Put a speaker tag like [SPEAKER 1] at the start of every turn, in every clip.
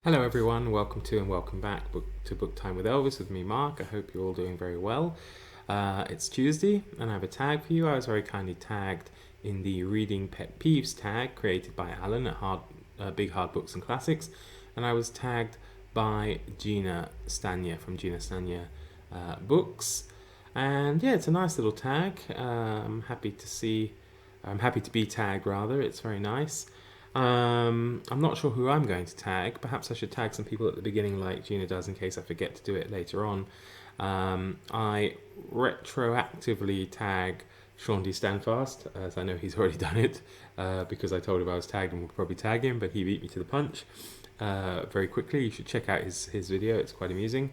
[SPEAKER 1] Hello everyone, welcome to and welcome back to Book Time with Elvis with me, Mark. I hope you're all doing very well. It's Tuesday and I have a tag for you. I was very kindly tagged in the Reading Pet Peeves tag created by Allan at Big Hard Books and Classics, and I was tagged by Gina Stanya from Gina Stanya Books. And yeah, it's a nice little tag. I'm happy to be tagged rather. It's very nice. I'm not sure who I'm going to tag. Perhaps I should tag some people at the beginning like Gina does in case I forget to do it later on. I retroactively tag Sean D. Standfast, as I know he's already done it, because I told him I was tagged and would probably tag him, but he beat me to the punch very quickly. You should check out his video, it's quite amusing.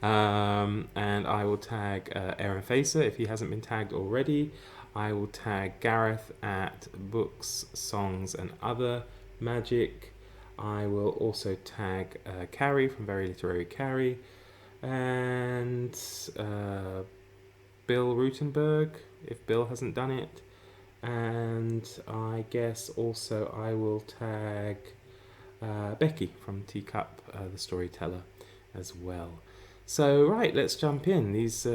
[SPEAKER 1] And I will tag Aaron Facer if he hasn't been tagged already. I will tag Gareth at Books, Songs and Other Magic. I will also tag Carrie from Very Literary Carrie and Bill Rutenberg if Bill hasn't done it. And I guess also I will tag Becky from Teacup, the Storyteller, as well. So right, let's jump in. These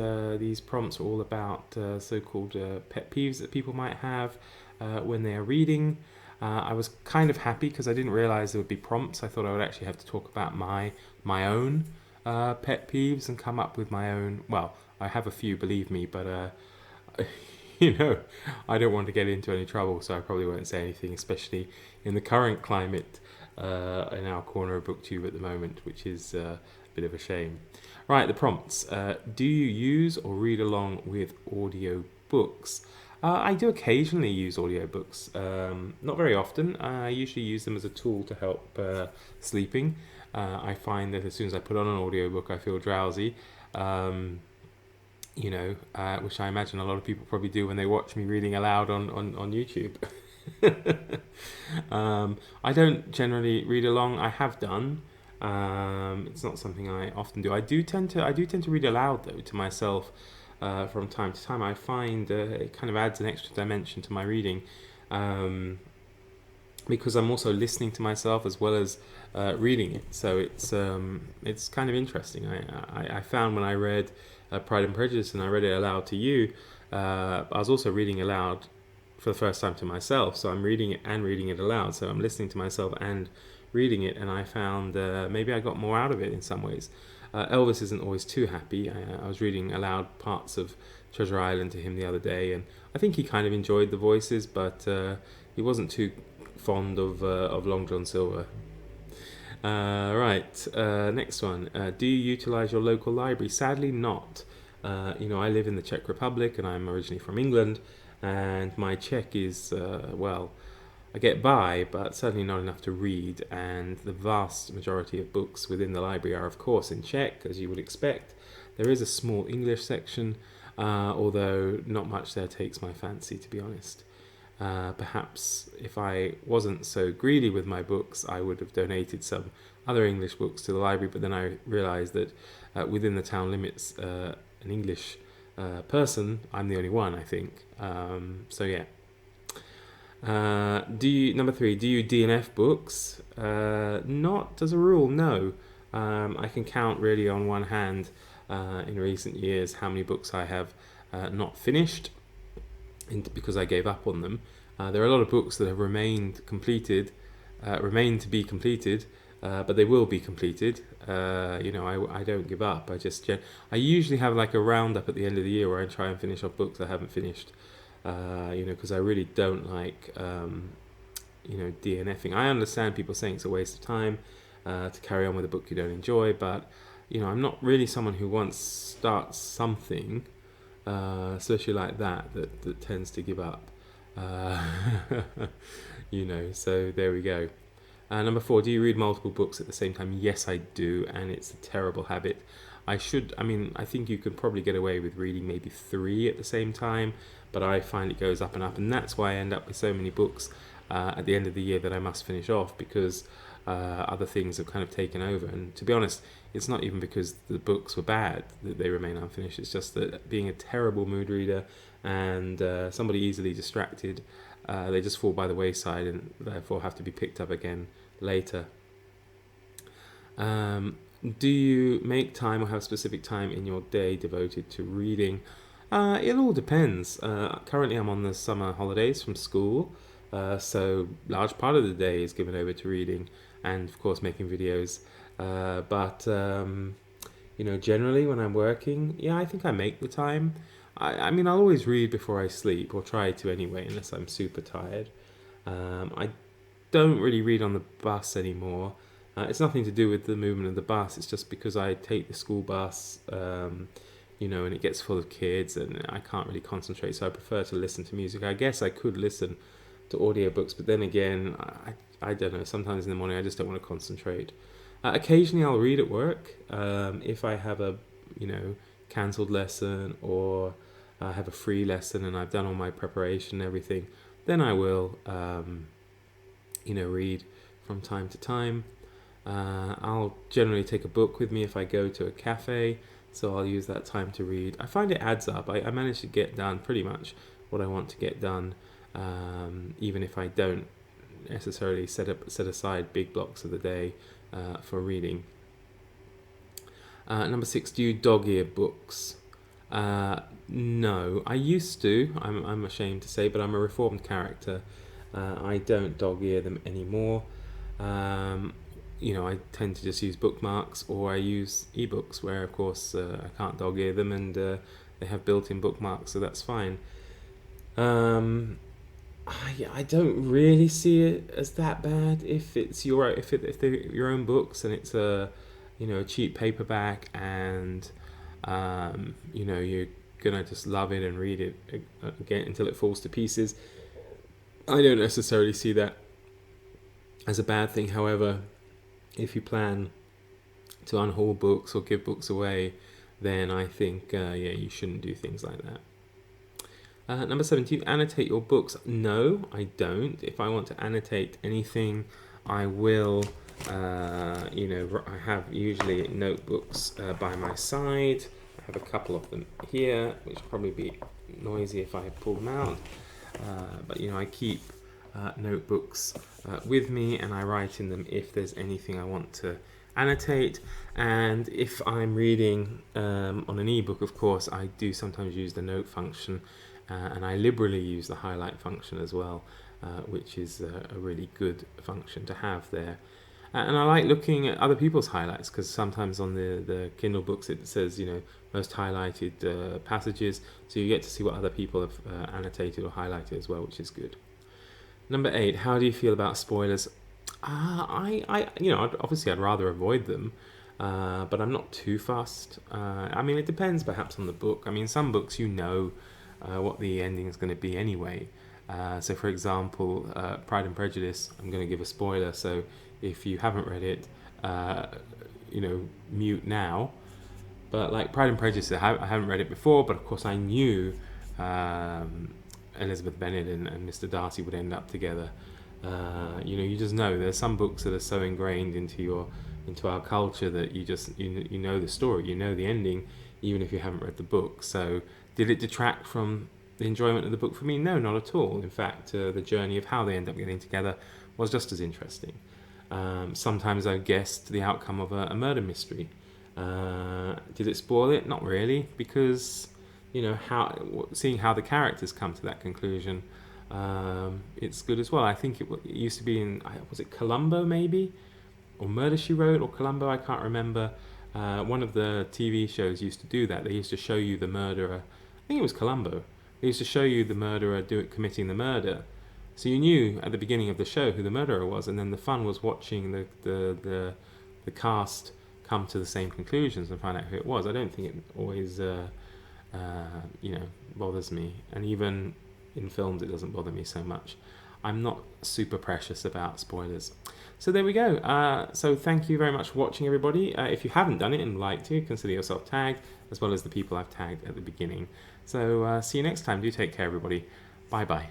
[SPEAKER 1] prompts are all about so-called pet peeves that people might have when they are reading. I was kind of happy because I didn't realize there would be prompts. I thought I would actually have to talk about my own pet peeves and come up with my own. Well, I have a few, believe me, but I don't want to get into any trouble, so I probably won't say anything, especially in the current climate in our corner of BookTube at the moment, which is a bit of a shame. Right, the prompts. Do you use or read along with audio books? I do occasionally use audiobooks, not very often. I usually use them as a tool to help sleeping. I find that as soon as I put on an audiobook, I feel drowsy, which I imagine a lot of people probably do when they watch me reading aloud on YouTube. I don't generally read along. I have done. It's not something I often do. I do tend to read aloud though to myself from time to time. I find it kind of adds an extra dimension to my reading because I'm also listening to myself as well as reading it. So it's kind of interesting. I found when I read Pride and Prejudice and I read it aloud to you, I was also reading aloud for the first time to myself. So I'm reading it and reading it aloud. So I'm listening to myself and reading it, and I found maybe I got more out of it in some ways. Elvis isn't always too happy. I was reading aloud parts of Treasure Island to him the other day, and I think he kind of enjoyed the voices, but he wasn't too fond of Long John Silver. Right, next one. Do you utilize your local library? Sadly, not. I live in the Czech Republic, and I'm originally from England, and my Czech is I get by, but certainly not enough to read, and the vast majority of books within the library are, of course, in Czech, as you would expect. There is a small English section, although not much there takes my fancy, to be honest. Perhaps if I wasn't so greedy with my books, I would have donated some other English books to the library, but then I realised that within the town limits, an English person, I'm the only one, I think. So yeah. Number 3, do you DNF books? Not as a rule, no. I can count really on one hand in recent years how many books I have not finished because I gave up on them. There are a lot of books that have remain to be completed, but they will be completed. I don't give up. I usually have like a roundup at the end of the year where I try and finish off books I haven't finished. Because I really don't like, DNFing. I understand people saying it's a waste of time to carry on with a book you don't enjoy, but, I'm not really someone who once starts something, especially like that tends to give up. So there we go. Number 4, do you read multiple books at the same time? Yes, I do, and it's a terrible habit. I think you could probably get away with reading maybe 3 at the same time, but I find it goes up and up, and that's why I end up with so many books at the end of the year that I must finish off, because other things have kind of taken over. And to be honest, it's not even because the books were bad that they remain unfinished. It's just that being a terrible mood reader and somebody easily distracted, they just fall by the wayside and therefore have to be picked up again later. Do you make time or have specific time in your day devoted to reading? It all depends. Currently, I'm on the summer holidays from school, so large part of the day is given over to reading and, of course, making videos. But generally when I'm working, yeah, I think I make the time. I mean, I'll always read before I sleep, or try to anyway, unless I'm super tired. I don't really read on the bus anymore. It's nothing to do with the movement of the bus. It's just because I take the school bus, and it gets full of kids, and I can't really concentrate. So I prefer to listen to music. I guess I could listen to audiobooks, but then again, I don't know. Sometimes in the morning, I just don't want to concentrate. Occasionally, I'll read at work if I have a, cancelled lesson, or I have a free lesson and I've done all my preparation and everything. Then I will, read from time to time. I'll generally take a book with me if I go to a cafe, so I'll use that time to read. I find it adds up. I manage to get done pretty much what I want to get done, even if I don't necessarily set aside big blocks of the day for reading. Number 6, do you dog-ear books? No, I used to. I'm ashamed to say, but I'm a reformed character. I don't dog-ear them anymore. I tend to just use bookmarks, or I use ebooks, where of course I can't dog-ear them, and they have built-in bookmarks, so that's fine. I don't really see it as that bad if it's if they're your own books and it's a cheap paperback, and you're gonna just love it and read it again until it falls to pieces. I don't necessarily see that as a bad thing. However, if you plan to unhaul books or give books away, then I think you shouldn't do things like that. Number 7, do you annotate your books? No, I don't. If I want to annotate anything, I will. I have usually notebooks by my side. I have a couple of them here, which will probably be noisy if I pull them out. But I keep notebooks with me, and I write in them if there's anything I want to annotate. And if I'm reading on an ebook, of course, I do sometimes use the note function, and I liberally use the highlight function as well, which is a really good function to have there. And I like looking at other people's highlights, because sometimes on the Kindle books it says, most highlighted passages, so you get to see what other people have annotated or highlighted as well, which is good. Number 8, how do you feel about spoilers? Obviously I'd rather avoid them, but I'm not too fussed. It depends perhaps on the book. Some books what the ending is going to be anyway. So for example, Pride and Prejudice, I'm going to give a spoiler, so if you haven't read it, mute now. But like Pride and Prejudice, I haven't read it before, but of course I knew Elizabeth Bennet and Mr. Darcy would end up together. You just know there's some books that are so ingrained into our culture that you know the story, you know the ending, even if you haven't read the book. So did it detract from the enjoyment of the book for me? No, not at all. In fact, the journey of how they end up getting together was just as interesting. Sometimes I guessed the outcome of a murder mystery. Did it spoil it? Not really, because seeing how the characters come to that conclusion, it's good as well. I think it used to be was it Columbo maybe, or Murder, She Wrote, or Columbo, I can't remember. One of the TV shows used to do that. They used to show you the murderer. I think it was Columbo. They used to show you the murderer committing the murder, so you knew at the beginning of the show who the murderer was, and then the fun was watching the cast come to the same conclusions and find out who it was. I don't think it always bothers me, and even in films it doesn't bother me so much. I'm not super precious about spoilers. So there we go. So thank you very much for watching, everybody. If you haven't done it and like to, consider yourself tagged, as well as the people I've tagged at the beginning. So see you next time. Do take care, everybody. Bye bye.